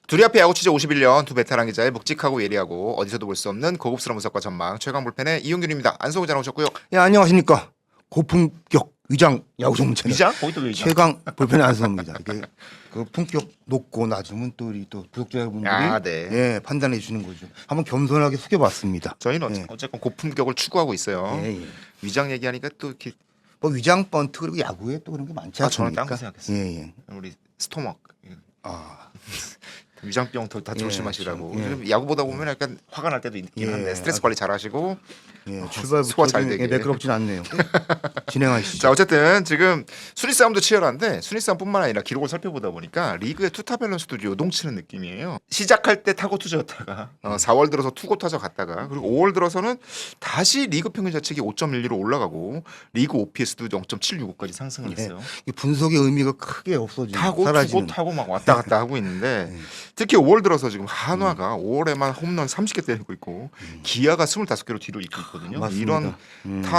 둘이 앞에 야구 취재 51년 두 베테랑 기자의 묵직하고 예리하고 어디서도 볼 수 없는 고급스러운 분석과 전망 최강 불펜의 이용균입니다. 안성호 기자 나오셨고요. 예, 안녕하십니까. 고품격 위장 야구 전문 채널 위장? 거기도 왜 위장? 최강 불펜의 안성호입니다. 이게 그 품격 높고 낮으면 또 우리 또 구독자 여러분들이 네. 예, 판단해 주시는 거죠. 한번 겸손하게 숙여봤습니다. 저희는 예. 어쨌건 고품격을 추구하고 있어요. 예, 예. 위장 얘기하니까 또 이렇게 뭐 위장 번트 그리고 야구에 또 그런 게 많지 저는 않습니까? 딴거 생각했어요. 예, 예. 우리 스토막 아, 위장병 다 예, 조심하시라고. 예. 요즘 야구 보다 보면 약간 화가 날 때도 있긴 예. 한데 스트레스 관리 잘하시고. 예, 소화 출발부터 잘 좀 되게. 매끄럽진 않네요. 진행하시죠. 자 어쨌든 지금 순위 싸움도 치열한데 순위 싸움뿐만 아니라 기록을 살펴보다 보니까 리그의 투타 밸런스도 요동치는 느낌이에요. 시작할 때 타고 투자였다가 4월 들어서 투고 타자 갔다가 그리고 5월 들어서는 다시 리그 평균 자책이 5.12로 올라가고 리그 OPS도 0.765까지 상승을 예. 했어요. 이 분석의 의미가 크게 없어지는 타고 사라지는. 투고 타고 막 왔다 갔다 하고 있는데 특히 5월 들어서 지금 한화가 5월에만 홈런 30개 때리고 있고 기아가 25개로 뒤로 잇고 있거든요. 맞습니다. 이런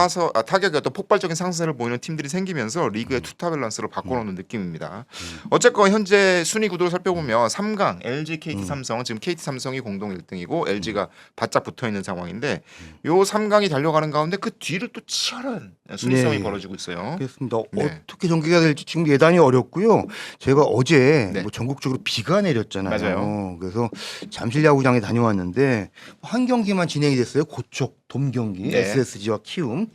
타격의 어떤 폭발적인 상승세를 보이는 팀들이 생기면서 리그의 투타 밸런스를 바꿔놓는 느낌입니다. 어쨌건 현재 순위 구도를 살펴보면 3강 LG, KT, 삼성 지금 KT, 삼성이 공동 1등이고 LG가 바짝 붙어있는 상황인데 요 3강이 달려가는 가운데 그 뒤를 또 치열한 순위 싸움이 네. 벌어지고 있어요. 그렇습니다. 네. 어떻게 전개가 될지 지금 예단이 어렵고요. 제가 어제 네. 뭐 전국적으로 비가 내렸잖아요. 맞아요. 그래서 잠실 야구장에 다녀왔는데 한 경기만 진행이 됐어요. 고척 돔 경기 네. SSG와 키움.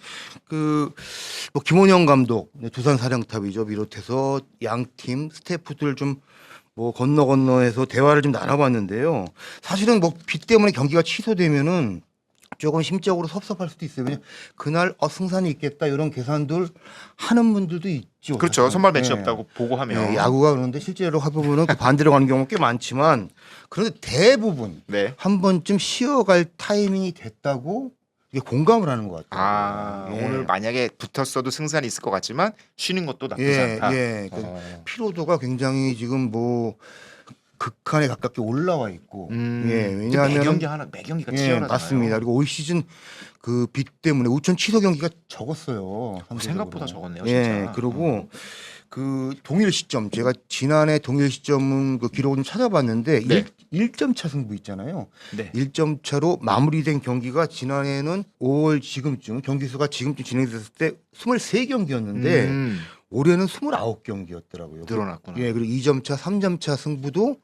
뭐 김원영 감독 두산 사령탑이죠. 비롯해서 양 팀 스태프들 좀 뭐 건너해서 대화를 좀 나눠봤는데요. 사실은 뭐 비 때문에 경기가 취소되면은 조금 심적으로 섭섭할 수도 있어요. 그냥 그날 승산이 있겠다 이런 계산들 하는 분들도 있죠. 그렇죠. 사실. 선발 매치 예. 없다고 보고하면 예, 야구가 그런데 실제로 해보면은 그 반대로 가는 경우가 꽤 많지만 그런데 대부분 네. 한 번쯤 쉬어갈 타이밍이 됐다고 이게 공감을 하는 것 같아요. 예. 오늘 만약에 붙었어도 승산이 있을 것 같지만 쉬는 것도 나쁘지 예, 않다. 예. 그 피로도가 굉장히 지금 뭐 극한에 가깝게 올라와 있고, 예, 왜냐하면 매경기가 예, 치열하잖아요. 맞습니다. 그리고 올 시즌 그 비 때문에 우천 취소 경기가 적었어요. 상대적으로. 생각보다 적었네요, 예, 진짜. 그리고 그 동일 시점 제가 지난해 동일 시점은 그 기록을 좀 찾아봤는데 네. 1점 차 승부 있잖아요. 네. 1점 차로 마무리된 경기가 지난해는 5월 지금쯤 경기 수가 지금쯤 진행됐을 때 23경기였는데 올해는 29경기였더라고요. 늘어났구나. 예, 그리고 2점 차, 3점 차 승부도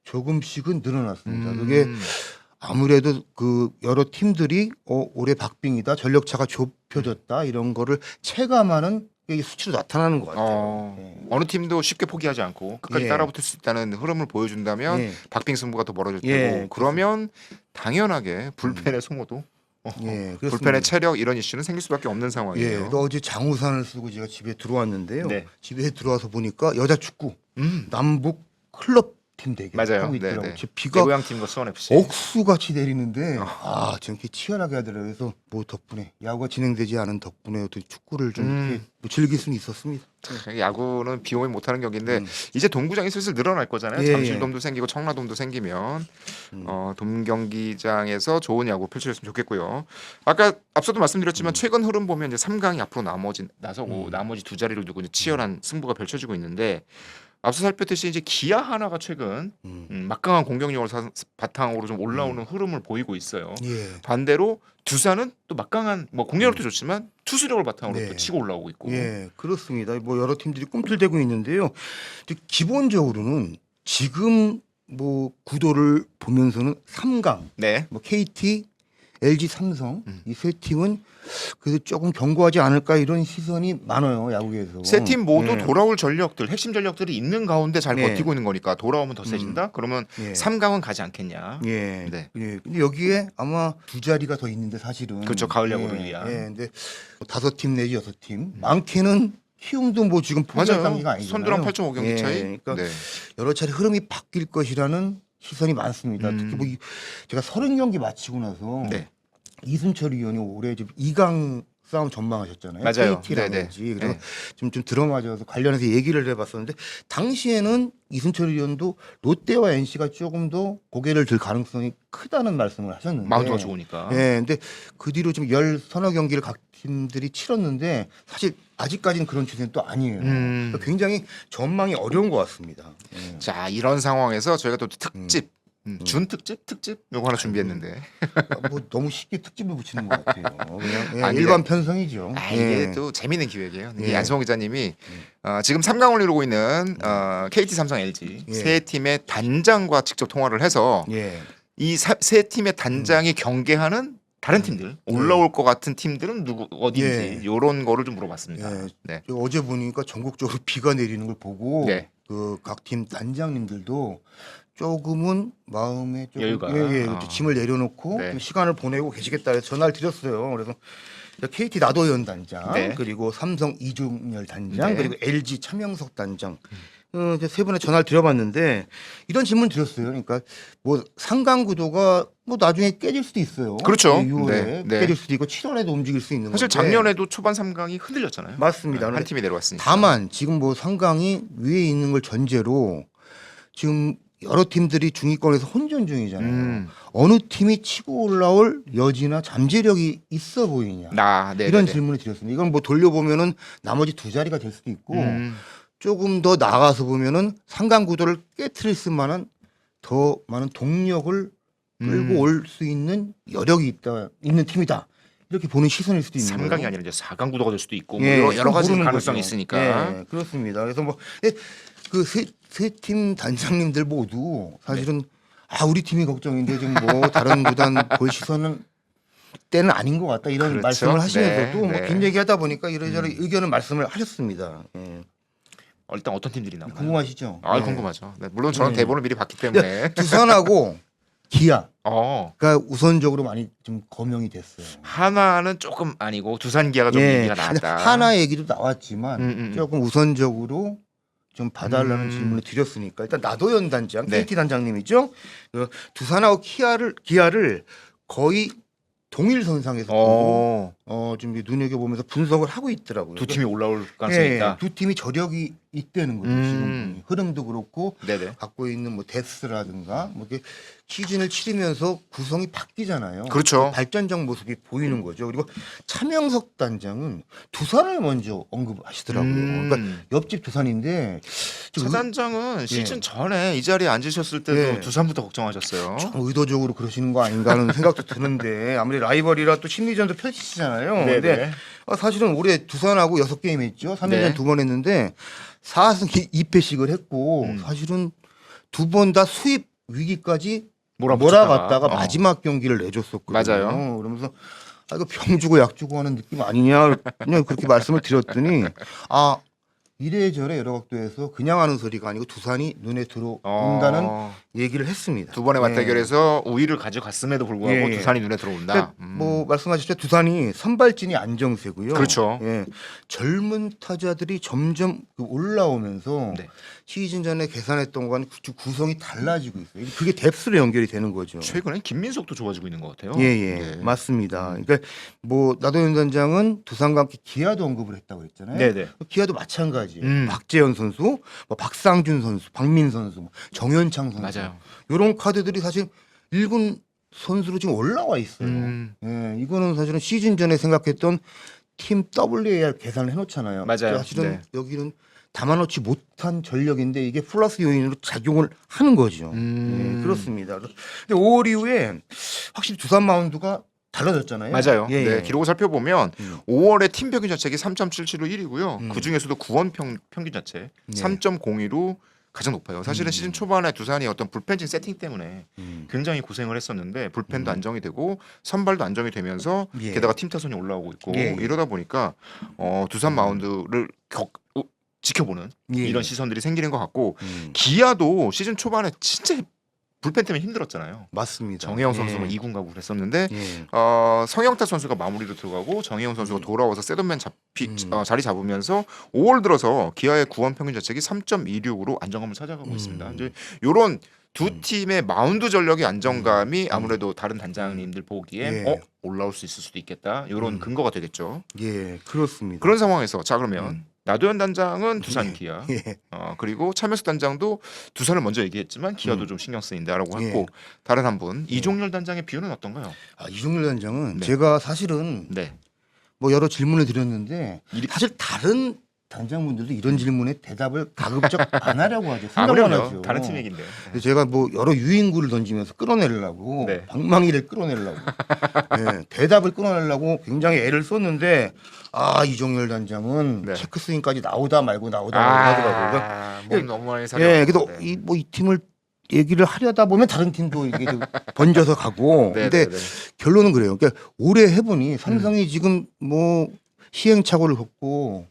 조금씩은 늘어났습니다. 그게 아무래도 그 여러 팀들이 올해 박빙이다, 전력 차가 좁혀졌다 이런 거를 체감하는 게 수치로 나타나는 것 같아요. 예. 어느 팀도 쉽게 포기하지 않고 끝까지 예. 따라붙을 수 있다는 흐름을 보여준다면 예. 박빙 승부가 더 벌어질 예, 테고 그러면 당연하게 불펜의 소모도 예, 불펜의 그렇습니다. 체력 이런 이슈는 생길 수밖에 없는 예, 상황이에요. 그래서 어제 장우산을 쓰고 제가 집에 들어왔는데요. 네. 집에 들어와서 보니까 여자 축구 남북 클럽 팀 대결 맞아요. 하고 있더라고요. 네, 네. 비가 대구양 팀과 수원 FC. 억수같이 내리는데 저렇게 치열하게 하더라고요. 그래서 뭐 덕분에 야구가 진행되지 않은 덕분에 어떻게 축구를 좀 이렇게 뭐 즐길 수는 있었습니다. 야구는 비 오면 못하는 경기인데 이제 동구장이 슬슬 늘어날 거잖아요. 예, 잠실돔도 생기고 청라돔도 생기면 돔 경기장에서 좋은 야구 펼쳐졌으면 좋겠고요. 아까 앞서도 말씀드렸지만 최근 흐름 보면 이제 3강이 앞으로 나서고 나머지 두 자리를 두고 이제 치열한 승부가 펼쳐지고 있는데 앞서 살폈듯이 이제 기아 하나가 최근 막강한 공격력을 바탕으로 좀 올라오는 흐름을 보이고 있어요. 예. 반대로 두산은 또 막강한 뭐 공격력도 좋지만 투수력을 바탕으로 네. 또 치고 올라오고 있고. 예, 그렇습니다. 뭐 여러 팀들이 꿈틀대고 있는데요. 근데 기본적으로는 지금 뭐 구도를 보면서는 3강, 네. 뭐 KT, LG, 삼성 이 세 팀은 그래도 조금 견고하지 않을까 이런 시선이 많아요, 야구에서. 세 팀 모두 예. 돌아올 전력들, 핵심 전력들이 있는 가운데 잘 네. 버티고 있는 거니까 돌아오면 더 세진다. 그러면 예. 3강은 가지 않겠냐. 예. 네. 예. 근데 여기에 아마 두 자리가 더 있는데 사실은. 그렇죠. 가을 야구를 위한. 예. 근데 5팀 내지 6팀. 많게는 키움도 뭐 지금 포기할 단계가 맞아요. 아니잖아요. 선두랑 8.5경기 예. 차이. 그러니까 네. 여러 차례 흐름이 바뀔 것이라는 시선이 많습니다. 특히 뭐 제가 30경기 마치고 나서 네. 이순철 의원이 올해 지금 2강 싸움 전망하셨잖아요. 맞아요. KT랑 네네. LG. 그래서 네. 좀 들어맞아서 관련해서 얘기를 해봤었는데 당시에는 이순철 의원도 롯데와 NC가 조금 더 고개를 들 가능성이 크다는 말씀을 하셨는데 마운드가 좋으니까. 예, 근데 그 뒤로 좀 열 서너 경기를 각 팀들이 치렀는데 사실 아직까지는 그런 추세는 또 아니에요. 그러니까 굉장히 전망이 어려운 것 같습니다. 예. 자, 이런 상황에서 저희가 또 특집 준 특집 요거 하나 준비했는데. 뭐 너무 쉽게 특집을 붙이는 것 같아요. 그냥 예, 아니, 일반 편성이죠. 이게 예. 또 재미있는 기획이에요. 이게 예. 안성호 기자님이 지금 3강을 이루고 있는 KT, 삼성, LG 예. 세 팀의 단장과 직접 통화를 해서 예. 이 세 팀의 단장이 경계하는 다른 팀들 올라올 것 같은 팀들은 누구 어디인지 예. 이런 거를 좀 물어봤습니다. 예. 네. 저 어제 보니까 전국적으로 비가 내리는 걸 보고 네. 그 각 팀 단장님들도 조금은 마음에 조금 여유가. 그렇죠. 짐을 내려놓고 네. 좀 시간을 보내고 계시겠다 해서 전화를 드렸어요. 그래서 KT 나도현 단장 네. 그리고 삼성 이종열 단장 네. 그리고 LG 차명석 단장 이제 세 분의 전화를 드려봤는데 이런 질문 드렸어요. 그러니까 뭐 상강 구도가 뭐 나중에 깨질 수도 있어요. 그렇죠. 6월에 네. 네. 깨질 수도 있고 7월에도 움직일 수 있는 사실 건데. 작년에도 초반 3강이 흔들렸잖아요. 맞습니다. 한 팀이 내려왔으니까. 다만 지금 뭐 상강이 위에 있는 걸 전제로 지금 여러 팀들이 중위권에서 혼전 중이잖아요. 어느 팀이 치고 올라올 여지나 잠재력이 있어 보이냐. 네, 이런 네. 질문을 드렸습니다. 이건 뭐 돌려보면은 나머지 두 자리가 될 수도 있고 음. 조금 더 나가서 보면은 상강 구도를 깨트릴 만한 더 많은 동력을 끌고 올 수 있는 여력이 있는 팀이다. 이렇게 보는 시선일 수도 있는 3강이 거예요. 아니라 이제 4강 구도가 될 수도 있고 뭐 예, 여러 가지 모르는 가능성이 거죠. 있으니까. 예, 그렇습니다. 그래서 뭐 그 세 팀 단장님들 모두 사실은 우리 팀이 걱정인데 지금 뭐 다른 구단 볼 시선은 때는 아닌 것 같다 이런 그렇죠. 말씀을 하시면서도 네, 뭐 네. 긴 얘기하다 보니까 이런저런 의견을 말씀을 하셨습니다. 예. 일단 어떤 팀들이 나오나요? 궁금하시죠? 아, 예. 궁금하죠. 네, 물론 저는 네. 대본을 미리 봤기 때문에. 두산하고 기아가 어. 우선적으로 많이 좀 거명이 됐어요. 하나는 조금 아니고 두산 기아가 좀 얘기가 나왔다. 하나 얘기도 나왔지만 음. 조금 우선적으로 좀 봐달라는 질문을 드렸으니까 일단 나도현 단장, 네. KT 단장님이죠. 그 두산하고 기아를 거의 동일 선상에서 보고 좀 눈여겨 보면서 분석을 하고 있더라고요. 두 팀이 올라올 가능성이 있다. 두 팀이 저력이 있다는 거죠. 지금 흐름도 그렇고 네네. 갖고 있는 뭐 데스라든가 뭐 이렇게 시즌을 치르면서 구성이 바뀌잖아요. 그렇죠. 그 발전적 모습이 보이는 거죠. 그리고 차명석 단장은 두산을 먼저 언급하시더라고요. 그러니까 옆집 두산인데 좀 차단장은 시즌 전에 이 자리에 앉으셨을 때도 예. 두산부터 걱정하셨어요. 좀 의도적으로 그러시는 거 아닌가 하는 생각도 드는데 아무리 라이벌이라 또 심리전도 펼치시잖아요. 네네. 근데 사실은 올해 두산하고 6게임 했죠. 3연전 네. 2번 했는데 4승 2패씩을 했고 사실은 두 번 다 수입 위기까지 몰아갔다가 마지막 경기를 내줬었거든요. 맞아요. 그러면서 이거 병 주고 약 주고 하는 느낌 아니냐 그냥 그렇게 말씀을 드렸더니 이래저래 여러 각도에서 그냥 하는 소리가 아니고 두산이 눈에 들어온다는 얘기를 했습니다. 두 번의 맞대결에서 우위를 가져갔음에도 불구하고 예. 두산이 눈에 들어온다. 그러니까 뭐 말씀하셨죠. 두산이 선발진이 안정세고요. 그렇죠. 예. 젊은 타자들이 점점 올라오면서 네. 시즌 전에 계산했던 거와는 구성이 달라지고 있어요. 그게 뎁스로 연결이 되는 거죠. 최근에 김민석도 좋아지고 있는 것 같아요. 예, 네. 맞습니다. 그러니까 뭐 나도현 단장은 두산과 함께 기아도 언급을 했다고 했잖아요. 네네. 기아도 마찬가지예요. 박재현 선수, 뭐 박상준 선수, 박민 선수, 뭐 정현창 선수, 맞아요. 이런 카드들이 사실 1군 선수로 지금 올라와 있어요. 예, 이거는 사실은 시즌 전에 생각했던 팀 WAR 계산을 해놓잖아요. 맞아요. 사실은 네. 여기는 담아놓지 못한 전력인데 이게 플러스 요인으로 작용을 하는 거죠. 예, 그렇습니다. 근데 5월 이후에 확실히 두산 마운드가 달라졌잖아요. 맞아요. 예, 네, 예. 기록을 살펴보면 5월에 팀 평균 자책이 3.77로 1위고요. 그 중에서도 구원 평균 자책 네. 3.02로 가장 높아요. 사실은 시즌 초반에 두산이 어떤 불펜진 세팅 때문에 굉장히 고생을 했었는데 불펜도 안정이 되고 선발도 안정이 되면서 예. 게다가 팀 타선이 올라오고 있고 예. 이러다 보니까 두산 마운드를 지켜보는 예. 이런 시선들이 생기는 것 같고 기아도 시즌 초반에 진짜 불펜 때문에 힘들었잖아요. 맞습니다. 정혜영 선수는 예. 2군 가고 그랬었는데 예. 성영탁 선수가 마무리로 들어가고 정혜영 선수가 돌아와서 셋업맨 자리 잡으면서 5월 들어서 기아의 구원 평균 자책이 3.26으로 안정감을 찾아가고 있습니다. 이제 이런 두 팀의 마운드 전력의 안정감이 아무래도 다른 단장님들 보기엔 예. 올라올 수 있을 수도 있겠다. 이런 근거가 되겠죠. 예, 그렇습니다. 그런 상황에서 자 그러면 나도현 단장은 두산 기아 예. 그리고 차명수 단장도 두산을 먼저 얘기했지만 기아도 좀 신경 쓰인다라고 예. 했고 다른 한 분 이종렬 단장의 비유는 어떤가요? 이종렬 단장은 네. 제가 사실은 네. 뭐 여러 질문을 드렸는데 일이- 사실 다른 단장분들도 이런 질문에 대답을 가급적 안 하려고 하죠. 아 생각만 그럼요. 하죠. 다른 팀 얘긴데요. 근데 제가 뭐 여러 유인구를 던지면서 끌어내려고 네. 방망이를 끌어내려고 예, 대답을 끌어내려고 굉장히 애를 썼는데 이종렬 단장은 네. 체크 스윙까지 나오다 말고 하더라고요. 몸 너무 많이 사려. 예, 그래도 이 팀을 얘기를 하려다 보면 다른 팀도 이게 좀 번져서 가고 네, 근데 네, 네. 결론은 그래요. 그러니까 올해 해보니 삼성이 지금 뭐 시행착오를 겪고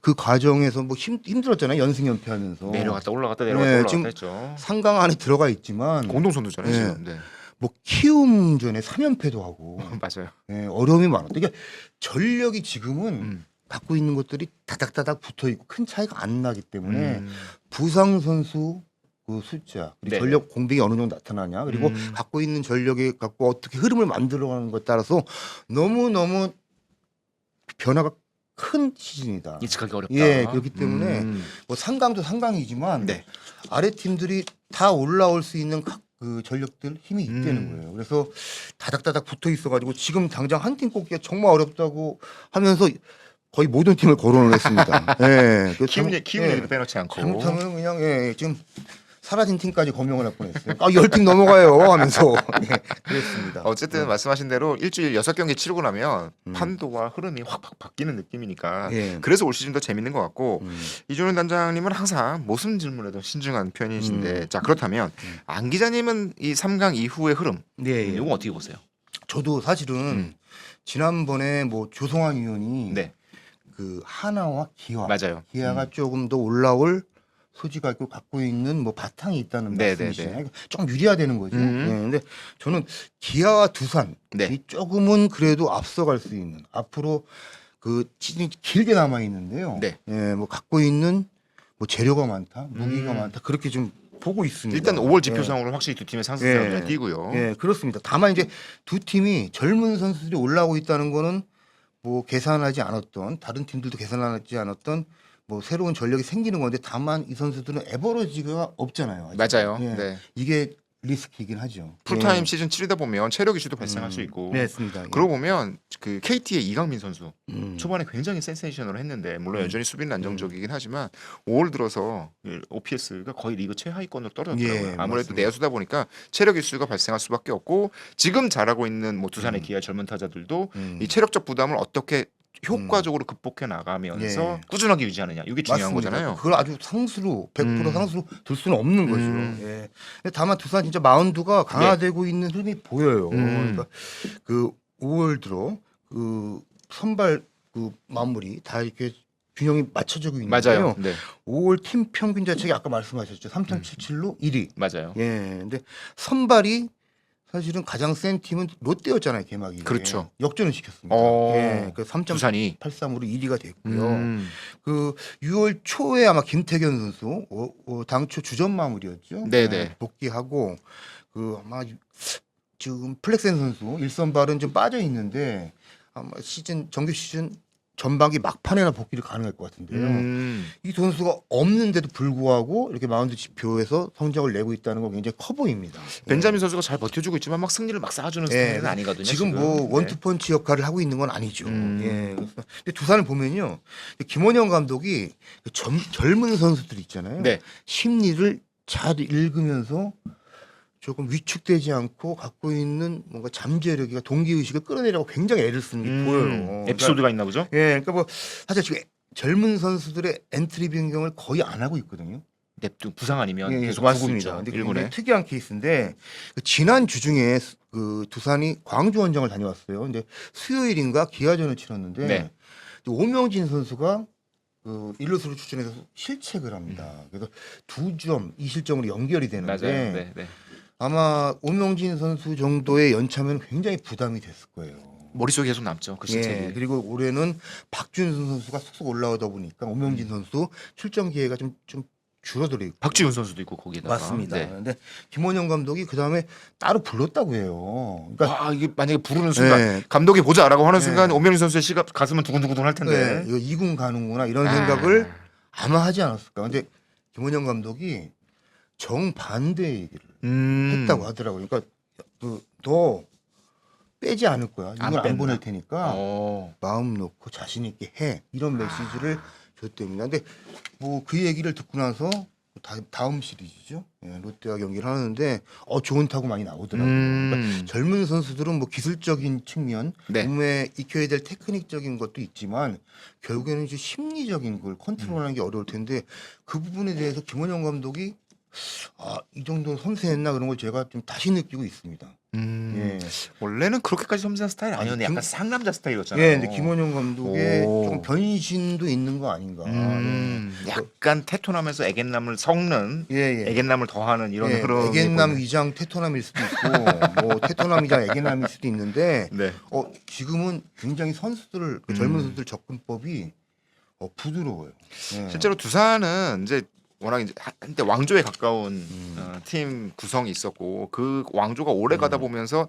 그 과정에서 뭐 힘들었잖아요. 연승연패하면서 내려갔다 올라갔다 네, 내려갔다 올라갔다 지금 했죠. 상강 안에 들어가 있지만 공동 선두잖아요 네. 지금. 네. 뭐 키움전에 3연패도 하고 맞아요. 어려움이 많았다. 이게 전력이 지금은 음. 갖고 있는 것들이 다닥다닥 붙어 있고 큰 차이가 안 나기 때문에 음. 부상 선수 그 숫자 그리고 네네. 전력 공백이 어느 정도 나타나냐 그리고 갖고 있는 전력에 갖고 어떻게 흐름을 만들어가는 것에 따라서 너무 변화가 큰 시즌이다. 예측하기 어렵다. 예, 그렇기 때문에 뭐 상강도 상강이지만 네. 아래 팀들이 다 올라올 수 있는 각 그 전력들 힘이 있다는 거예요. 그래서 다닥다닥 붙어 있어가지고 지금 당장 한 팀 꼽기가 정말 어렵다고 하면서 거의 모든 팀을 거론을 했습니다. 예, 그래서 키움 예, 얘기도 빼놓지 않고. 잘못하면 그냥 지금 사라진 팀까지 거명을 할 뻔했어요. 10팀 넘어가요 하면서 그랬습니다. 어쨌든 말씀하신 대로 일주일 6경기 치르고 나면 판도와 흐름이 확 바뀌는 느낌이니까 예. 그래서 올 시즌 더 재밌는 것 같고 음. 이종현 단장님은 항상 무슨 질문에도 신중한 편이신데 자 그렇다면 안 기자님은 이 3강 이후의 흐름 네, 이거 어떻게 보세요? 저도 사실은 지난번에 뭐 조성환 위원이 네 그 하나와 기아, 맞아요. 기아가 조금 더 올라올 소지가 있고 갖고 있는 뭐 바탕이 있다는 네, 말씀이시잖아요. 좀 유리화되는 거죠. 음. 근데 저는 기아와 두산 네. 이 조금은 그래도 앞서갈 수 있는 앞으로 그 시즌이 길게 남아 있는데요. 네. 뭐 갖고 있는 뭐 재료가 많다, 무기가 많다 그렇게 좀 보고 있습니다. 일단 5월 지표상으로 확실히 두 팀의 상승세가 눈에 띄고요. 예, 그렇습니다. 다만 이제 두 팀이 젊은 선수들이 올라오고 있다는 거는 뭐 계산하지 않았던 다른 팀들도 계산하지 않았던 뭐 새로운 전력이 생기는 건데 다만 이 선수들은 에버러지가 없잖아요. 아직. 맞아요. 예. 네. 이게 리스크이긴 하죠. 풀타임 시즌 치르다 보면 체력 이슈도 발생할 수 있고. 네, 맞습니다. 예. 그러고 보면 그 KT의 이강민 선수 음. 초반에 굉장히 센세이션을 했는데 물론 여전히 수비는 안정적이긴 하지만 5월 들어서 OPS가 거의 리그 최하위권으로 떨어졌더라고요. 예, 아무래도 맞습니다. 내야수다 보니까 체력 이슈가 발생할 수밖에 없고 지금 잘하고 있는 뭐 두산의 기아 젊은 타자들도 이 체력적 부담을 어떻게 효과적으로 극복해 나가면서 예. 꾸준하게 유지하느냐 이게 중요한 맞습니다. 거잖아요. 그걸 아주 상수로 100% 상수로 둘 수는 없는 거죠. 예. 근데 다만 두산 진짜 마운드가 강화되고 있는 흐름이 보여요. 그러니까 그 5월 들어 그 선발 그 마무리 다 이렇게 균형이 맞춰지고 있는데요. 맞아요. 네. 5월 팀 평균 자책이 아까 말씀하셨죠. 3.77로 1위. 맞아요. 예. 근데 선발이 사실은 가장 센 팀은 롯데였잖아요, 개막이. 그렇죠. 역전을 시켰습니다. 어. 예. 그 두산이 3.83으로 1위가 됐고요. 그 6월 초에 아마 김태견 선수 당초 주전 마무리였죠. 네네. 복귀하고 그 아마 지금 플렉센 선수 일선발은 좀 빠져 있는데 아마 정규 시즌 전반기 막판에나 복귀를 가능할 것 같은데요. 이 선수가 없는데도 불구하고 이렇게 마운드 지표에서 성적을 내고 있다는 건 굉장히 커 보입니다. 벤자민 선수가 잘 버텨주고 있지만 막 승리를 막 쌓아주는 스타일은 아니거든요. 지금 뭐 원투펀치 역할을 하고 있는 건 아니죠. 예. 그래서 근데 두산을 보면요, 김원영 감독이 젊은 선수들 있잖아요. 네. 심리를 잘 읽으면서 조금 위축되지 않고 갖고 있는 뭔가 잠재력이가 동기의식을 끌어내려고 굉장히 애를 쓰는 게 보여요. 에피소드가 있나 보죠? 예, 그러니까 뭐 사실 지금 젊은 선수들의 엔트리 변경을 거의 안 하고 있거든요. nep튠 부상 아니면 예, 계속 두고 맞습니다. 있죠. 근데 일본에. 굉장히 특이한 케이스인데 그 지난 주 중에 그 두산이 광주 원정을 다녀왔어요. 근데 수요일인가 기아전을 치렀는데 네. 오명진 선수가 그 일루수로 출전해서 실책을 합니다. 그래서 2점 2실점으로 연결이 되는데 맞아요. 네, 네. 아마 오명진 선수 정도의 연차면 굉장히 부담이 됐을 거예요. 머릿속에 계속 남죠. 그 실책이. 예, 그리고 올해는 박준순 선수가 쏙쏙 올라오다 보니까 오명진 선수 출전 기회가 좀 줄어들어 있고. 박지훈 선수도 있고 거기다가. 맞습니다. 네. 근데 김원영 감독이 그 다음에 따로 불렀다고 해요. 그러니까 이게 만약에 부르는 순간 네. 감독이 보자라고 하는 네. 순간 오명희 선수의 가슴은 두근두근 할 텐데. 네, 이거 2군 가는구나 이런 생각을 아마 하지 않았을까. 근데 김원영 감독이 정반대의 얘기를 했다고 하더라고요. 그러니까 너 빼지 않을 거야. 이건 안 뺀다. 보낼 테니까 어. 마음 놓고 자신 있게 해. 이런 메시지를 줬답니다. 근데 뭐 그 얘기를 듣고 나서 다음 시리즈죠. 예, 롯데와 경기를 하는데 좋은 타구 많이 나오더라고요. 그러니까 젊은 선수들은 뭐 기술적인 측면, 네. 몸에 익혀야 될 테크닉적인 것도 있지만 결국에는 이제 심리적인 걸 컨트롤하는 게 어려울 텐데 그 부분에 대해서 김원영 감독이 이 정도 섬세했나 그런 걸 제가 좀 다시 느끼고 있습니다. 예. 원래는 그렇게까지 섬세한 스타일 아니었는데 약간 상남자 스타일이었잖아요. 예, 근데 김원영 감독의 오. 조금 변신도 있는 거 아닌가. 예. 약간 테토남에서 애견남을 섞는, 예, 예. 애견남을 더하는 이런 예, 흐름이 애견남 보이네. 위장 테토남일 수도 있고 뭐 테토남 위장 애견남일 수도 있는데 네. 지금은 굉장히 선수들 그 젊은 선수들 접근법이 부드러워요. 예. 실제로 두산은 이제 워낙 이제 한때 왕조에 가까운 팀 구성이 있었고 그 왕조가 오래 가다 보면서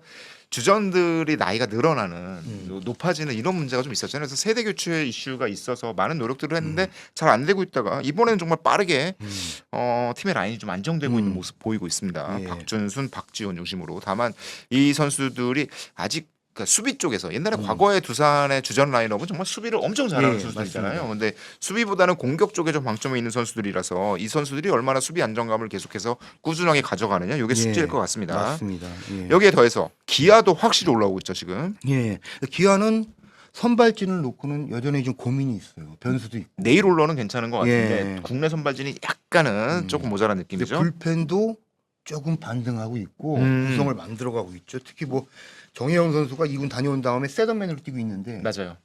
주전들이 나이가 늘어나는 높아지는 이런 문제가 좀 있었잖아요. 그래서 세대 교체 이슈가 있어서 많은 노력들을 했는데 잘 안 되고 있다가 이번에는 정말 빠르게 팀의 라인이 좀 안정되고 있는 모습 보이고 있습니다. 예. 박준순, 박지원 중심으로. 다만 이 선수들이 아직 그러니까 수비 쪽에서 옛날에 과거의 두산의 주전 라인업은 정말 수비를 엄청 잘하는 예, 선수들이잖아요. 맞습니다. 근데 수비보다는 공격 쪽에 좀 방점이 있는 선수들이라서 이 선수들이 얼마나 수비 안정감을 계속해서 꾸준하게 가져가느냐 이게 숙제일 것 같습니다. 맞습니다. 예. 여기에 더해서 기아도 확실히 올라오고 있죠 지금. 예. 기아는 선발진을 놓고는 여전히 좀 고민이 있어요. 변수도 있고. 내일 올러는 괜찮은 것 같은데 예. 국내 선발진이 약간은 조금 모자란 근데 느낌이죠. 불펜도 조금 반등하고 있고 구성을 만들어가고 있죠. 특히 뭐 정혜영 선수가 2군 다녀온 다음에 세더맨으로 뛰고 있는데 맞아요.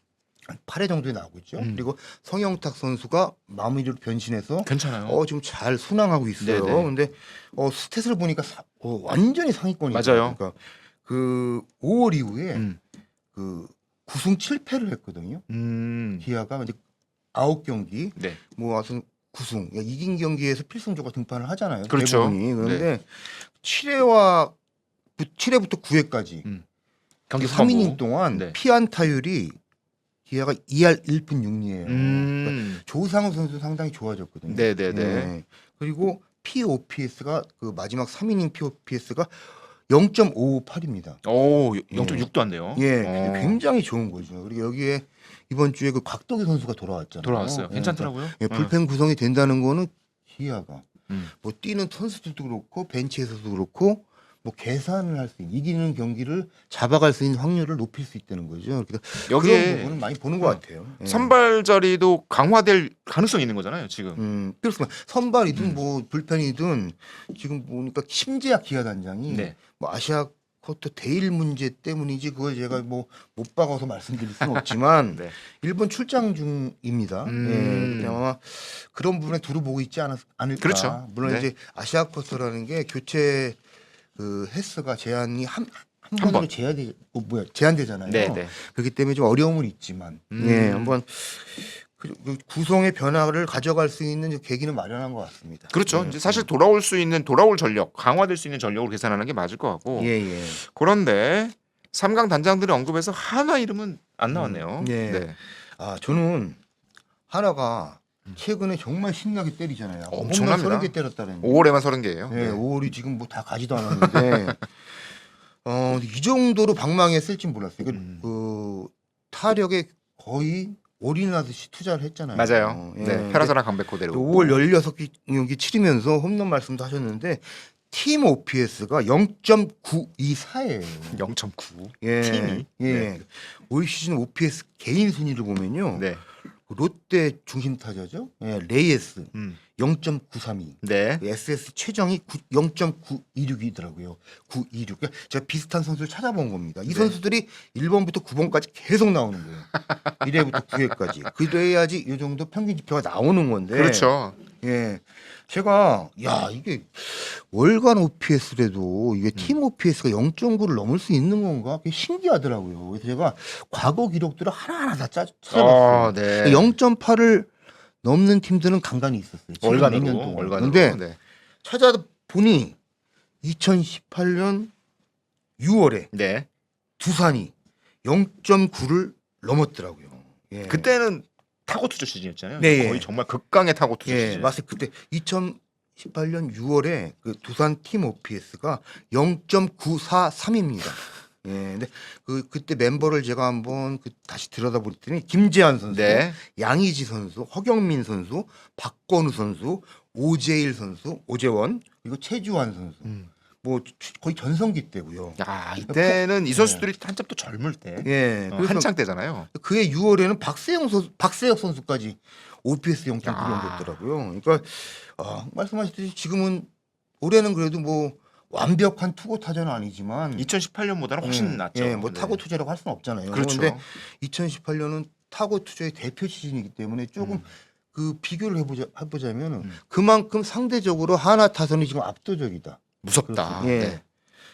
한 8회 정도에 나오고 있죠. 그리고 성영탁 선수가 마무리로 변신해서 괜찮아요. 지금 잘 순항하고 있어요. 네네. 근데 스탯을 보니까 완전히 상위권이에요. 맞아요. 그러니까 그 5월 이후에 그 9승 7패를 했거든요. 기아가 이제 9경기 네. 뭐 와서 9승 이긴 경기에서 필승조가 등판을 하잖아요. 그렇죠. 대부분이. 그런데 7회부터 9회까지 경기 3이닝 동안 네. 피안타율이 기아가 2할 1분 6리예요. 음. 조상우 선수 상당히 좋아졌거든요. 네네네. 예. 그리고 POPS가 그 마지막 3이닝 POPS가 0.558입니다. 오 0.6도 안 돼요. 예, 굉장히 좋은 거죠. 그리고 여기에 이번 주에 그 곽도기 선수가 돌아왔잖아요. 돌아왔어요. 예, 괜찮더라고요. 그러니까 불펜 구성이 된다는 거는 기아가 뭐 뛰는 선수들도 그렇고 벤치에서도 그렇고 뭐 계산을 할 수 있는 이기는 경기를 잡아갈 수 있는 확률을 높일 수 있다는 거죠. 그러니까 여기에 그런 부분은 많이 보는 것 같아요. 예. 선발 자리도 강화될 가능성이 있는 거잖아요 지금. 그렇습니다. 선발이든 뭐 불펜이든 지금 보니까 심재학 기아 단장이 네. 뭐 아시아 쿼터 대일 문제 때문이지 그걸 제가 뭐 못 박아서 말씀드릴 수는 없지만 네. 일본 출장 중입니다. 예, 아마 그런 부분에 두루 보고 있지 않을까. 그렇죠. 물론 네. 이제 아시아 쿼터라는 게 교체 그 횟수가 제한이 한 번. 번으로 제한되잖아요. 네, 네. 그렇기 때문에 좀 어려움은 있지만 예, 한번 그 구성의 변화를 가져갈 수 있는 계기는 마련한 것 같습니다. 그렇죠. 이제 사실 돌아올 전력, 강화될 수 있는 전력으로 계산하는 게 맞을 것 같고. 예. 그런데 3강 단장들이 언급해서 하나 이름은 안 나왔네요. 예. 네. 저는 하나가 최근에 정말 신나게 때리잖아요. 엄청납니다. 30개 때렸다는. 5월에만 30개예요. 네, 5월이 지금 뭐 다 가지도 않았는데 이 정도로 방망이에 쓸진 몰랐어요. 그 타력에 거의 올인하듯이 투자를 했잖아요. 맞아요. 예. 네. 페라자랑 강백호 데리고. 5월 16경기 치르면서 홈런 말씀도 하셨는데 팀 OPS가 0.924예요. 0.9. 예. 팀이? 예. 네. 올 시즌 OPS 개인 순위를 보면요. 네. 롯데 중심 타자죠. 예, 레이에스 0.932. 네. SS 최정이 0.926이더라고요. 926. 그러니까 제가 비슷한 선수를 찾아본 겁니다. 이 선수들이 1번부터 9번까지 계속 나오는 거예요. 1회부터 9회까지. 그래야지 이 정도 평균 지표가 나오는 건데. 그렇죠. 예. 제가 이게 월간 OPS라도 이게 팀 OPS가 0.9를 넘을 수 있는 건가? 그게 신기하더라고요. 그래서 제가 과거 기록들을 하나하나 다 찾아봤어요. 네. 0.8을 넘는 팀들은 간간히 있었어요. 최근 몇 년 월간으로 동안. 월간으로. 근데 네. 찾아보니 2018년 6월에 네. 두산이 0.9를 넘었더라고요. 예. 그때는 타고 투자 시즌이었잖아요. 네, 거의 예. 정말 극강의 타고 투자 예, 시즌. 맞습니다. 그때 2018년 6월에 그 두산 팀 OPS가 0.943입니다. 예, 근데 그때 멤버를 제가 한번 다시 들여다보더니 김재환 선수, 네. 양의지 선수, 허경민 선수, 박건우 선수, 오재일 선수, 오재원 그리고 최주환 선수. 뭐 거의 전성기 때고요. 야, 이때는 이 선수들이 한참 또 젊을 때. 예, 그래서 한창 때잖아요. 그해 6월에는 박세혁 선수까지 OPS 0.9 야. 넘겼더라고요. 그러니까 말씀하셨듯이 지금은 올해는 그래도 뭐 완벽한 투고 타자는 아니지만 2018년보다는 훨씬 낫죠. 예, 뭐 네. 타고 투자라고 할 수는 없잖아요. 그렇죠. 그런데 2018년은 타고 투자의 대표 시즌이기 때문에 조금 그 비교를 해보자면은 그만큼 상대적으로 하나 타선이 지금 압도적이다. 무섭다. 그렇죠. 예. 네.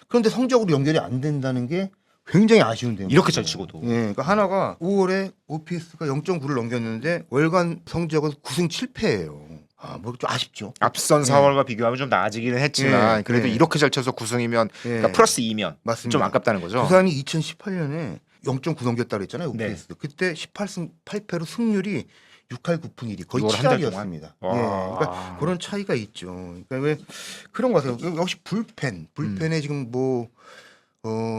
그런데 성적으로 연결이 안 된다는 게 굉장히 아쉬운데요. 이렇게 잘 치고도. 예, 그러니까 하나가 5월에 OPS가 0.9를 넘겼는데 월간 성적은 9승 7패예요. 뭐 좀 아쉽죠. 앞선 4월과 비교하면 좀 나아지기는 했지만 예, 그래도 예. 이렇게 잘 쳐서 9승이면 예. 그러니까 플러스 2면 맞습니다. 좀 아깝다는 거죠. 두산이 2018년에 0.9 넘겼다 그랬잖아요. OPS. 네. 그때 18승 8패로 승률이 6할 9푼 1리 거의 6월 한달 동안? 7할이었습니다. 와. 예, 그러니까 그런 차이가 있죠. 그러니까 왜 그런 거 같아요. 역시 불펜에 지금 뭐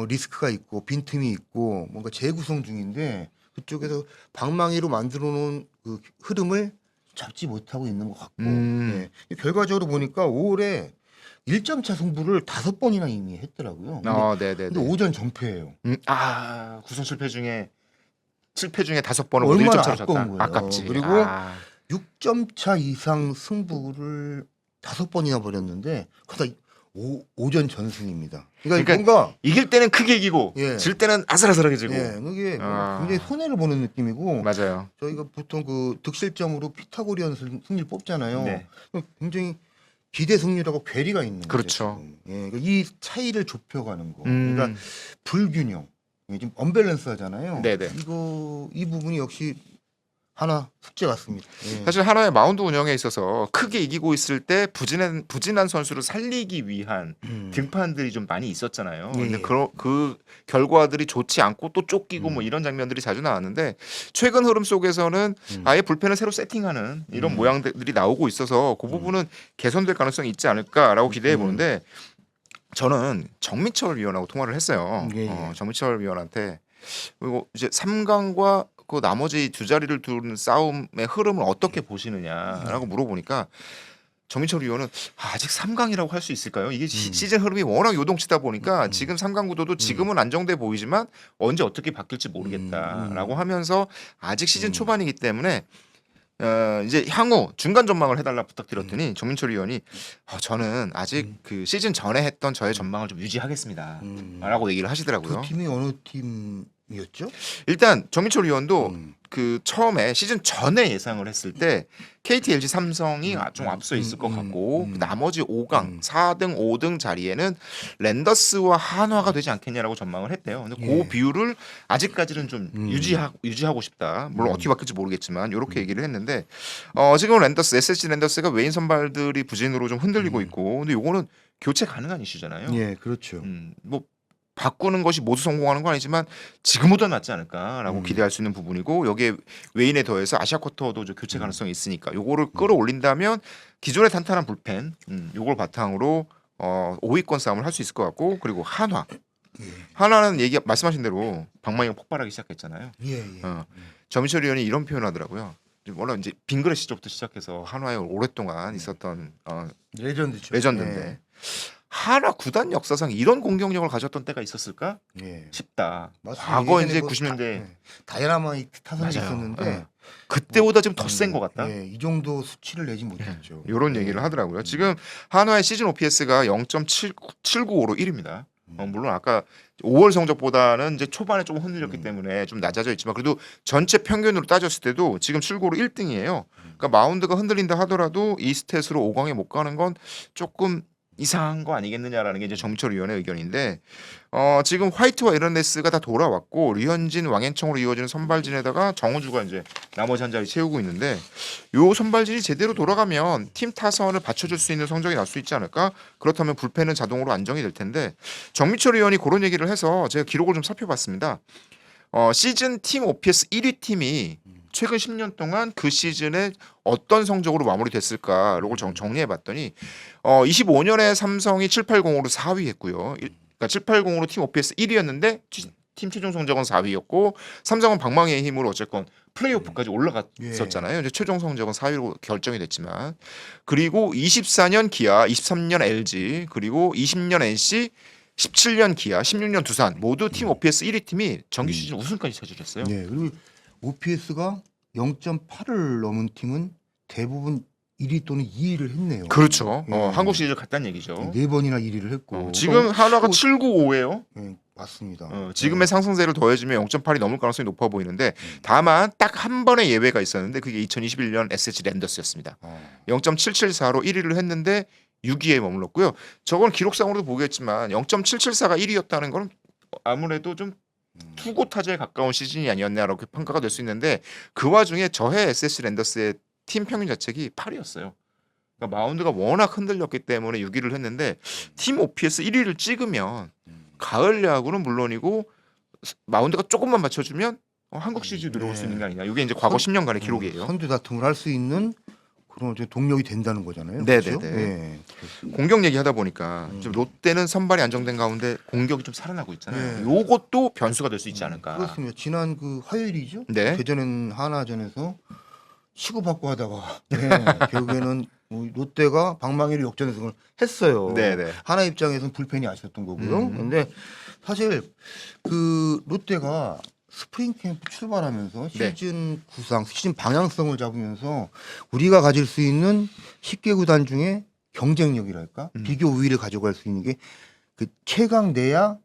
리스크가 있고 빈틈이 있고 뭔가 재구성 중인데 그쪽에서 방망이로 만들어 놓은 그 흐름을 잡지 못하고 있는 것 같고 예. 결과적으로 보니까 5월에 1점 차 승부를 5번이나 이미 했더라고요. 근데, 네네네. 근데 오전 전패예요. 9승 7패 중에 5번을 모두 얼마나 1점 차로 졌다. 아까운 거예요. 아깝지. 그리고 아. 6점 차 이상 승부를 5번이나 벌였는데 그다 오전 전승입니다. 그러니까 뭔가 이길 때는 크게 이기고 예. 질 때는 아슬아슬하게 지고. 예, 그게 아. 굉장히 손해를 보는 느낌이고 맞아요. 저희가 보통 그 득실점으로 피타고리안 승리를 뽑잖아요. 네. 굉장히 기대 승률하고 괴리가 있는 거죠. 그렇죠. 지금. 예, 그러니까 이 차이를 좁혀가는 거. 음. 그러니까 불균형. 이게 좀 언밸런스하잖아요. 네네. 이 부분이 역시 하나 숙제 같습니다. 예. 사실 하나의 마운드 운영에 있어서 크게 이기고 있을 때 부진한 선수를 살리기 위한 등판들이 좀 많이 있었잖아요. 예, 근데 예. 그 결과들이 좋지 않고 또 쫓기고 뭐 이런 장면들이 자주 나왔는데 최근 흐름 속에서는 아예 불펜을 새로 세팅하는 이런 모양들이 나오고 있어서 그 부분은 개선될 가능성이 있지 않을까라고 기대해 보는데 저는 정민철 위원하고 통화를 했어요. 예, 예. 정민철 위원한테 그리고 이제 3강과 그 나머지 두 자리를 두는 싸움의 흐름을 어떻게 보시느냐라고 물어보니까 정민철 위원은 아직 3강이라고 할 수 있을까요? 이게 시즌 흐름이 워낙 요동치다 보니까 지금 3강 구도도 지금은 안정돼 보이지만 언제 어떻게 바뀔지 모르겠다라고 하면서 아직 시즌 초반이기 때문에 이제 향후 중간 전망을 해달라 부탁드렸더니 정민철 위원이 저는 아직 그 시즌 전에 했던 저의 전망을 좀 유지하겠습니다라고 얘기를 하시더라고요. 두 팀이 어느 팀이었죠? 일단 정민철 위원도 그 처음에 시즌 전에 예상을 했을 때 KT, LG, 삼성이 좀 앞서 있을 것 같고 나머지 5강, 4등, 5등 자리에는 랜더스와 한화가 되지 않겠냐라고 전망을 했대요. 근데 그 비율을 아직까지는 좀 유지하고 싶다. 물론 어떻게 바뀔지 모르겠지만 이렇게 얘기를 했는데 지금 SSG 랜더스가 외인 선발들이 부진으로 좀 흔들리고 있고 근데 요거는 교체 가능한 이슈잖아요. 예, 그렇죠. 뭐 바꾸는 것이 모두 성공하는 건 아니지만 지금보다는 낫지 않을까라고 기대할 수 있는 부분이고 여기에 외인에 더해서 아시아 쿼터도 좀 교체 가능성이 있으니까 요거를 끌어올린다면 기존의 탄탄한 불펜 요걸 바탕으로 5위권 싸움을 할 수 있을 것 같고 그리고 한화는 말씀하신 대로 방망이가 폭발하기 시작했잖아요. 예. 정민철 위원이 이런 표현하더라고요. 물론 이제 빙그레 시절부터 시작해서 한화에 오랫동안 있었던 레전드죠. 레전드인데 한화 구단 역사상 이런 공격력을 가졌던 때가 있었을까 예. 싶다. 맞습니다. 과거 예전에 이제 뭐 90년대 다이나마이트 타선이 맞아요. 있었는데 그때보다 지금 더 센 것 같다. 예, 이 정도 수치를 내지 못했죠. 이런 얘기를 하더라고요. 지금 한화의 시즌 OPS가 0.795로 1위입니다. 물론 아까 5월 성적보다는 이제 초반에 좀 흔들렸기 때문에 좀 낮아져 있지만 그래도 전체 평균으로 따졌을 때도 지금 7고로 1등이에요. 그러니까 마운드가 흔들린다 하더라도 이 스탯으로 5강에 못 가는 건 조금 이상한 거 아니겠느냐라는 게 이제 정철 위원의 의견인데 지금 화이트와 에런네스가 다 돌아왔고 류현진, 왕앤청으로 이어지는 선발진에다가 정우주가 이제 나머지 한 자리 채우고 있는데 요 선발진이 제대로 돌아가면 팀 타선을 받쳐줄 수 있는 성적이 날 수 있지 않을까? 그렇다면 불펜은 자동으로 안정이 될 텐데 정미철 위원이 그런 얘기를 해서 제가 기록을 좀 살펴봤습니다. 시즌 팀 OPS 1위 팀이 최근 10년 동안 그 시즌에 어떤 성적으로 마무리됐을까를 정리해봤더니 25년에 삼성이 780으로 4위 했고요. 그러니까 780으로 팀 OPS 1위였는데 팀 최종 성적은 4위였고 삼성은 방망이의 힘으로 어쨌건 플레이오프까지 올라갔었잖아요. 이제 최종 성적은 4위로 결정이 됐지만 그리고 24년 기아, 23년 LG, 그리고 20년 NC, 17년 기아, 16년 두산 모두 팀 OPS 1위 팀이 정규 시즌 우승까지 차지했어요. 네, 그리고 OPS가 0.8을 넘은 팀은 대부분 1위 또는 2위를 했네요. 그렇죠. 네. 한국 시리즈 갔다는 얘기죠. 4번이나 1위를 했고 지금 한화가 795예요. 네, 맞습니다. 지금의 상승세를 더해주면 0.8이 넘을 가능성이 높아 보이는데 다만 딱 한 번의 예외가 있었는데 그게 2021년 SH 랜더스였습니다. 0.774로 1위를 했는데 6위에 머물렀고요. 저건 기록상으로도 보겠지만 0.774가 1위였다는 건 아무래도 좀 투고 타자에 가까운 시즌이 아니었냐라고 평가가 될 수 있는데 그 와중에 저해 SH 랜더스의 팀 평균 자책이 8위였어요. 그러니까 마운드가 워낙 흔들렸기 때문에 6위를 했는데 팀 OPS 1위를 찍으면 가을 야구는 물론이고 마운드가 조금만 맞춰주면 한국 시리즈 들어올 수 있는 게 아니냐. 이게 이제 과거 10년간의 기록이에요. 선두 다툼을 할 수 있는 그런 동력이 된다는 거잖아요. 네네네. 그렇죠? 네. 공격 얘기하다 보니까 좀 롯데는 선발이 안정된 가운데 공격이 좀 살아나고 있잖아요. 네. 요것도 변수가 될 수 있지 않을까. 그렇습니다. 지난 그 화요일이죠. 네. 대전은 하나전에서 치고받고 하다가 결국에는 롯데가 방망이로 역전승을 했어요. 네네. 하나 입장에서는 불펜이 아쉬웠던 거고요. 그런데 사실 그 롯데가 스프링 캠프 출발하면서 네. 시즌 구상, 시즌 방향성을 잡으면서 우리가 가질 수 있는 10개 구단 중에 경쟁력이랄까 비교 우위를 가져갈 수 있는 게 그 최강 내야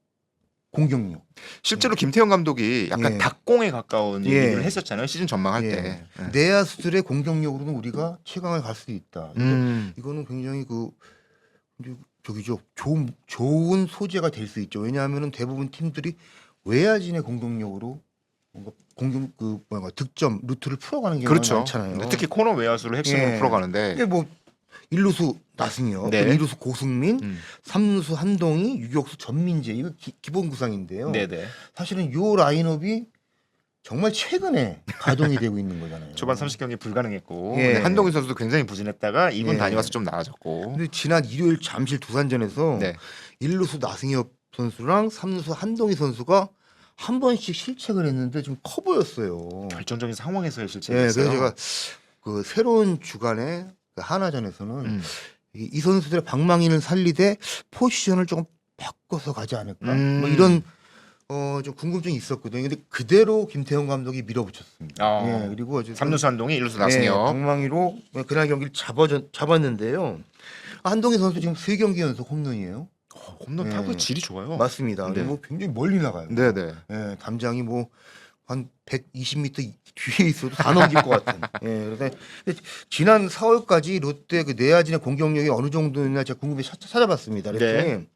공격력. 실제로 김태형 감독이 약간 예. 닭공에 가까운 예. 얘기를 했었잖아요. 시즌 전망할 예. 때. 내야수들의 공격력으로는 우리가 최강을 갈 수 있다. 음. 이거는 굉장히 저기죠. 좋은 소재가 될 수 있죠. 왜냐하면은 대부분 팀들이 외야진의 공격력으로 뭔가 득점 루트를 풀어가는 경우가 그렇죠. 많잖아요. 특히 코너 외야수를 핵심으로 예. 풀어가는데. 이게 뭐 일루수 나승엽, 네. 2루수 고승민, 3루수 한동희, 유격수 전민재 이거 기본 구상인데요. 네네. 사실은 요 라인업이 정말 최근에 가동이 되고 있는 거잖아요. 초반 30경기 불가능했고 예. 한동희 선수도 굉장히 부진했다가 2군 예. 다녀와서 좀 나아졌고. 근데 지난 일요일 잠실 두산전에서 네. 1루수 나승엽 선수랑 3루수 한동희 선수가 한 번씩 실책을 했는데 좀 커 보였어요. 결정적인 상황에서의 예, 실책이었어요. 그래서 제가 그 새로운 주간에 그 하나전에서는 이 선수들의 방망이를 살리되 포지션을 조금 바꿔서 가지 않을까 뭐 이런 좀 궁금증이 있었거든요. 근데 그대로 김태형 감독이 밀어붙였습니다. 예, 그리고 3루수 한동희, 1루수 예, 나승엽. 방망이로 그날 경기를 잡았는데요. 한동희 선수 지금 3경기 연속 홈런이에요. 홈런 예. 타구의 질이 좋아요. 맞습니다. 네. 뭐 굉장히 멀리 나가요. 네네. 예, 담장이 뭐 한 120m 뒤에 있어도 다 넘길 것 같은. 예, 그래서 근데 지난 4월까지 롯데 그 내야진의 공격력이 어느 정도였나 제가 궁금해서 찾아봤습니다. 그랬더니 네.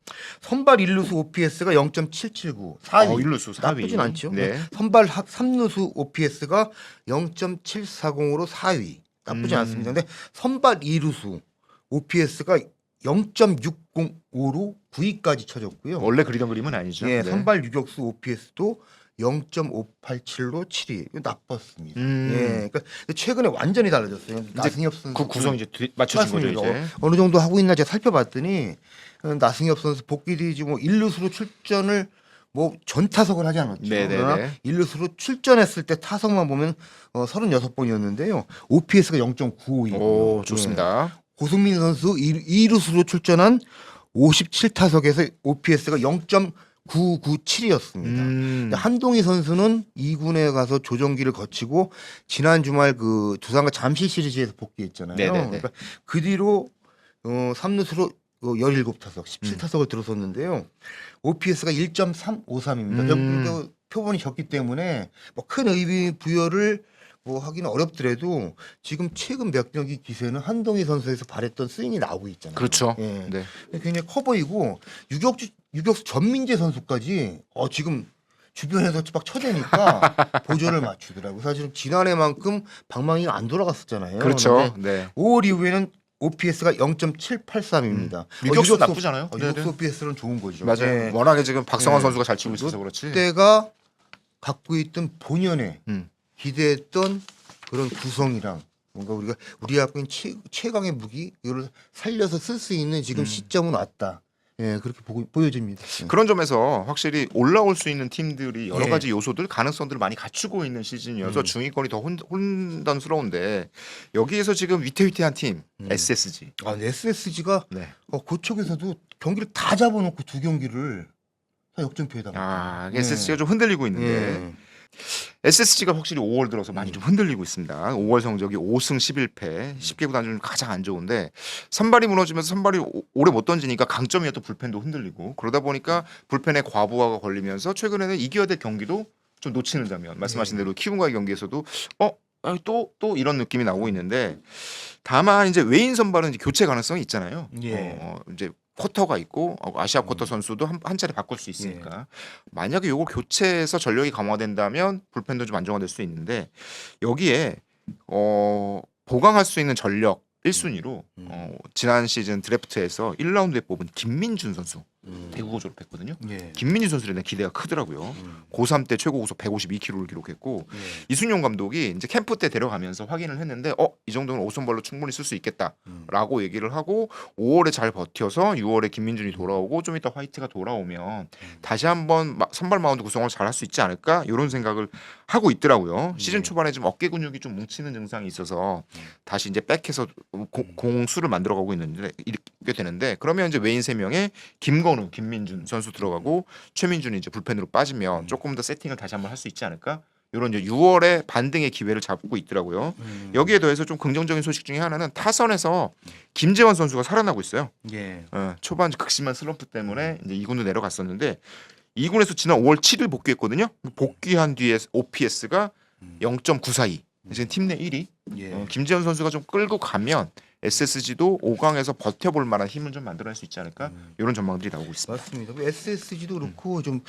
선발 1루수 OPS가 0.779, 4위. 1루수 4위. 나쁘진 않죠. 네. 선발 3루수 OPS가 0.740으로 4위. 나쁘지 않습니다. 근데 선발 2루수 OPS가 0.605로 9위까지 쳐졌고요. 원래 그리던 그림은 아니죠. 예, 네. 선발 유격수 OPS도 0.587로 7위. 이거 나빴습니다. 예, 그러니까 최근에 완전히 달라졌어요. 나승엽 선수 그 구성 이제 맞춰진 거죠 맞습니다. 이제. 어느 정도 하고 있나 제가 살펴봤더니 나승엽 선수 복귀 뒤지 뭐 1루수로 출전을 뭐 전타석을 하지 않았죠. 네네네. 그러나 1루수로 출전했을 때 타석만 보면 36번이었는데요. OPS가 0.952. 오 좋습니다. 고승민 선수 2루수로 출전한 57타석에서 OPS가 0.997이었습니다. 한동희 선수는 2군에 가서 조정기를 거치고 지난 주말 그 두산과 잠실 시리즈에서 복귀했잖아요. 네네네. 그러니까 그 뒤로 3루수로 17타석, 17타석을 들어섰는데요. OPS가 1.353입니다. 표본이 적기 때문에 뭐 큰 의미 부여를 뭐 하기는 어렵더라도 지금 최근 몇 경기 기세는 한동희 선수에서 발했던 스윙이 나오고 있잖아요. 그렇죠. 예. 네. 굉장히 커 보이고 유격수 전민재 선수까지 지금 주변에서 막 쳐대니까 보조를 맞추더라고. 사실은 지난해만큼 방망이가 안 돌아갔었잖아요. 그렇죠. 네. 5월 이후에는 OPS가 0.783입니다. 유격수 나쁘지 않아요. 유격수 OPS는 좋은 거죠. 맞아요. 네. 워낙에 지금 박성환 네. 선수가 잘 치고 있어서 그렇지. 그때가 갖고 있던 본연의 음. 기대했던 그런 구성이랑 뭔가 우리가 갖고 있는 최강의 무기 이걸 살려서 쓸 수 있는 지금 시점은 왔다. 예, 그렇게 보여집니다. 그런 점에서 확실히 올라올 수 있는 팀들이 여러 예. 가지 요소들 가능성들을 많이 갖추고 있는 시즌이어서 중위권이 더 혼돈스러운데 여기에서 지금 위태위태한 팀 SSG. SSG가 네. 그쪽에서도 경기를 다 잡아놓고 두 경기를 다 역전패에 당했다. SSG가 좀 흔들리고 있는데 SSG가 확실히 5월 들어서 많이 좀 흔들리고 있습니다. 5월 성적이 5승 11패, 10개 구단 중 가장 안 좋은데 선발이 무너지면서 선발이 오래 못 던지니까 강점이었던 불펜도 흔들리고 그러다 보니까 불펜에 과부하가 걸리면서 최근에는 이겨야 될 경기도 좀 놓치는 장면. 말씀하신 대로 키움과의 경기에서도 또 이런 느낌이 나오고 있는데 다만 이제 외인 선발은 이제 교체 가능성이 있잖아요. 예. 이제 쿼터가 있고 아시아 쿼터 선수도 한 차례 바꿀 수 있으니까 만약에 요걸 교체해서 전력이 강화된다면 불펜도 좀 안정화될 수 있는데 여기에 보강할 수 있는 전력 1순위로 지난 시즌 드래프트에서 1라운드에 뽑은 김민준 선수 대구고 졸업했거든요. 예. 김민준 선수에 대한 기대가 크더라고요. 고3 때 최고 고속 152km를 기록했고 이순용 감독이 이제 캠프 때 데려가면서 확인을 했는데 이 정도는 오선발로 충분히 쓸 수 있겠다라고 얘기를 하고 5월에 잘 버텨서 6월에 김민준이 돌아오고 좀 이따 화이트가 돌아오면 다시 한번 선발 마운드 구성을 잘 할 수 있지 않을까 이런 생각을 하고 있더라고요. 시즌 초반에 좀 어깨 근육이 좀 뭉치는 증상이 있어서 다시 이제 백해서 공수를 만들어가고 있는데 이렇게 되는데 그러면 이제 외인 3명에 김건우, 김민준 선수 들어가고 최민준이 이제 불펜으로 빠지면 조금 더 세팅을 다시 한번 할 수 있지 않을까? 이런 이제 6월에 반등의 기회를 잡고 있더라고요. 여기에 더해서 좀 긍정적인 소식 중에 하나는 타선에서 김재원 선수가 살아나고 있어요. 예. 초반 극심한 슬럼프 때문에 이제 2군으로 내려갔었는데 2군에서 지난 5월 7일 복귀했거든요. 복귀한 뒤에 OPS가 0.942. 이제 팀 내 1위. 예. 김재현 선수가 좀 끌고 가면 SSG도 5강에서 버텨볼 만한 힘을 좀 만들어낼 수 있지 않을까 이런 전망들이 나오고 있습니다. 맞습니다. SSG도 그렇고 좀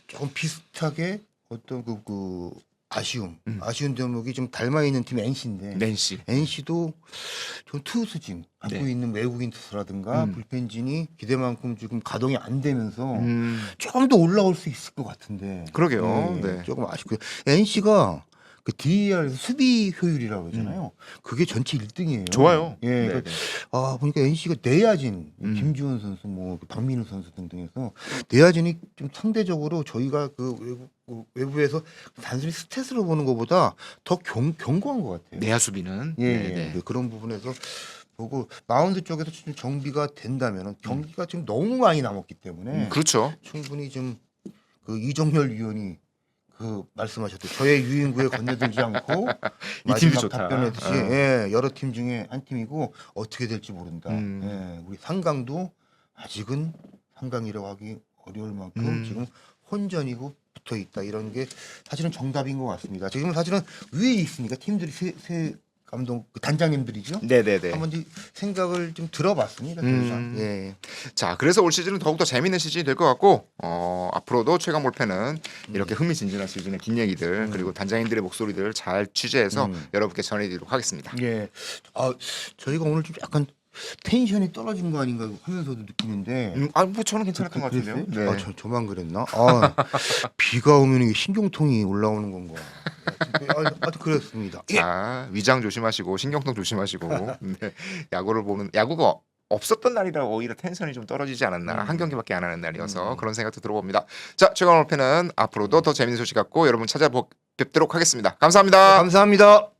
조금 비슷하게 어떤 그 아쉬운 대목이 좀 닮아 있는 팀 NC인데 낸시. NC도 좀 투수진 갖고 네. 있는 외국인 투수라든가 불펜진이 기대만큼 지금 가동이 안 되면서 음, 조금 더 올라올 수 있을 것 같은데 그러게요. 네. 조금 아쉽고요. NC가 그 DER에서 수비 효율이라고 그러잖아요. 그게 전체 1등이에요. 좋아요. 예, 네, 그러니까 네. 보니까 NC가 내야진 김주원 선수, 뭐 박민우 선수 등등해서 내야진이 좀 상대적으로 저희가 그 외부에서 단순히 스탯으로 보는 것보다 더 견고한 것 같아요. 내야 수비는. 예, 네, 네. 네, 그런 부분에서 보고 마운드 쪽에서 좀 정비가 된다면 경기가 지금 너무 많이 남았기 때문에 그렇죠. 충분히 좀 그 이정열 위원이 그 말씀하셨듯 저의 유인구에 건너들지 않고 이 팀도 마지막 좋다. 답변했듯이 예, 여러 팀 중에 한 팀이고 어떻게 될지 모른다. 음. 예, 우리 상강도 아직은 상강이라고 하기 어려울 만큼 지금 혼전이고 붙어 있다. 이런 게 사실은 정답인 것 같습니다. 지금 사실은 위에 있으니까 팀들이 세 감독 그 단장님들이죠. 네네네. 한번 생각을 좀 들어봤습니다. 예. 자, 그래서 올 시즌은 더욱더 재밌는 시즌이 될 것 같고 앞으로도 최강 몰패는 이렇게 흥미진진한 시즌의 뒷얘기들 그리고 단장님들의 목소리들 잘 취재해서 여러분께 전해드리도록 하겠습니다. 예. 저희가 오늘 좀 약간 텐션이 떨어진 거 아닌가 하면서도 느끼는데. 뭐 저는 괜찮았던 것 같은데요. 그랬어요? 네. 저만 그랬나? 비가 오면 이게 신경통이 올라오는 건가? 하여튼 그랬습니다. 자, 위장 조심하시고 신경통 조심하시고 네. 야구가 없었던 날이라 오히려 텐션이 좀 떨어지지 않았나. 한 경기밖에 안 하는 날이어서 그런 생각도 들어봅니다. 자, 최강 몰패는 앞으로도 더 재밌는 소식 갖고 여러분 찾아뵙도록 하겠습니다. 감사합니다. 감사합니다.